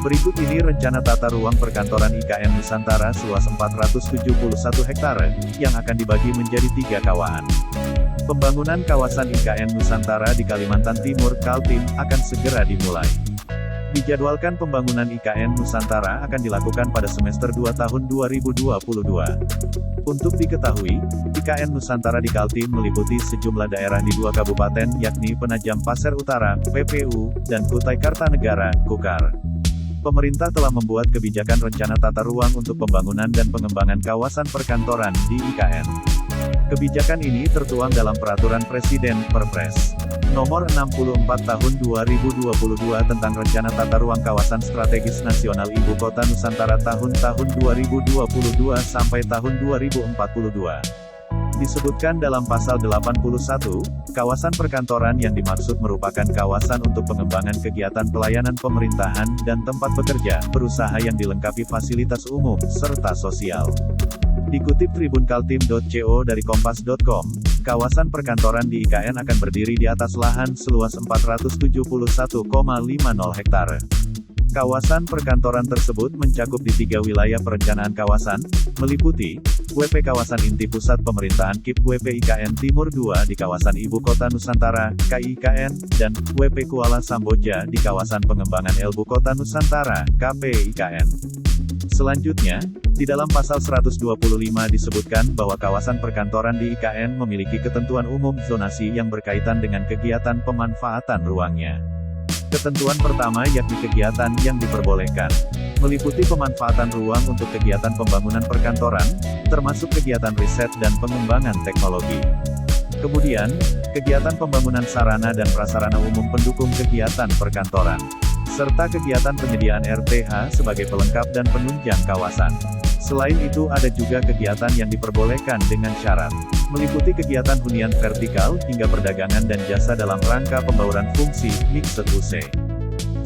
Berikut ini rencana tata ruang perkantoran IKN Nusantara seluas 471 hektare, yang akan dibagi menjadi 3 kawasan. Pembangunan kawasan IKN Nusantara di Kalimantan Timur Kaltim akan segera dimulai. Dijadwalkan pembangunan IKN Nusantara akan dilakukan pada semester 2 tahun 2022. Untuk diketahui, IKN Nusantara di Kaltim meliputi sejumlah daerah di 2 kabupaten yakni Penajam Pasir Utara, PPU, dan Kutai Kartanegara, Kukar. Pemerintah telah membuat kebijakan rencana tata ruang untuk pembangunan dan pengembangan kawasan perkantoran di IKN. Kebijakan ini tertuang dalam Peraturan Presiden (Perpres) Nomor 64 Tahun 2022 tentang Rencana Tata Ruang Kawasan Strategis Nasional Ibu Kota Nusantara tahun-tahun 2022 sampai tahun 2042. Disebutkan dalam pasal 81, kawasan perkantoran yang dimaksud merupakan kawasan untuk pengembangan kegiatan pelayanan pemerintahan dan tempat bekerja, berusaha yang dilengkapi fasilitas umum, serta sosial. Dikutip tribunkaltim.co dari kompas.com, kawasan perkantoran di IKN akan berdiri di atas lahan seluas 471,50 hektare. Kawasan perkantoran tersebut mencakup di 3 wilayah perencanaan kawasan, meliputi WP Kawasan Inti Pusat Pemerintahan KIP WP IKN Timur 2 di kawasan Ibu Kota Nusantara, KIKN, dan WP Kuala Samboja di kawasan Pengembangan Ibu Kota Nusantara, KPIKN. Selanjutnya, di dalam pasal 125 disebutkan bahwa kawasan perkantoran di IKN memiliki ketentuan umum zonasi yang berkaitan dengan kegiatan pemanfaatan ruangnya. Ketentuan pertama yakni kegiatan yang diperbolehkan, meliputi pemanfaatan ruang untuk kegiatan pembangunan perkantoran, termasuk kegiatan riset dan pengembangan teknologi. Kemudian, kegiatan pembangunan sarana dan prasarana umum pendukung kegiatan perkantoran, serta kegiatan penyediaan RTH sebagai pelengkap dan penunjang kawasan. Selain itu ada juga kegiatan yang diperbolehkan dengan syarat, meliputi kegiatan hunian vertikal, hingga perdagangan dan jasa dalam rangka pembauran fungsi, mixed use.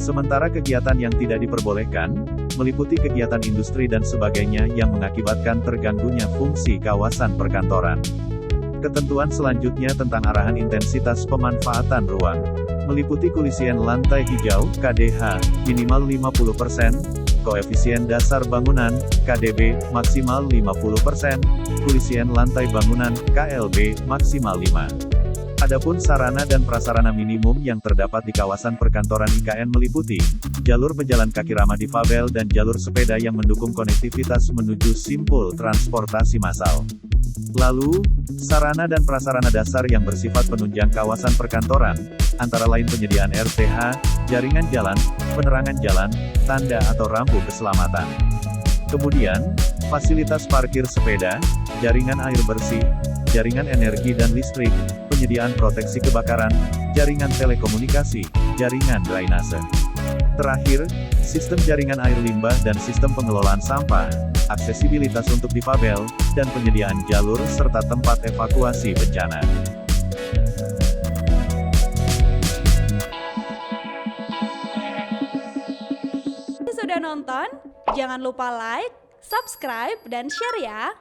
Sementara kegiatan yang tidak diperbolehkan, meliputi kegiatan industri dan sebagainya yang mengakibatkan terganggunya fungsi kawasan perkantoran. Ketentuan selanjutnya tentang arahan intensitas pemanfaatan ruang, meliputi kulisian lantai hijau, KDH, minimal 50%, koefisien dasar bangunan, KDB, maksimal 50%, kulisian lantai bangunan, KLB, maksimal 5. Adapun sarana dan prasarana minimum yang terdapat di kawasan perkantoran IKN meliputi jalur pejalan kaki ramah difabel dan jalur sepeda yang mendukung konektivitas menuju simpul transportasi massal. Lalu, sarana dan prasarana dasar yang bersifat penunjang kawasan perkantoran, antara lain penyediaan RTH, jaringan jalan, penerangan jalan, tanda atau rambu keselamatan. Kemudian, fasilitas parkir sepeda, jaringan air bersih, jaringan energi dan listrik, penyediaan proteksi kebakaran, jaringan telekomunikasi, jaringan drainase. Terakhir, sistem jaringan air limbah dan sistem pengelolaan sampah, aksesibilitas untuk difabel, dan penyediaan jalur serta tempat evakuasi bencana. Sudah nonton? Jangan lupa like, subscribe, dan share ya!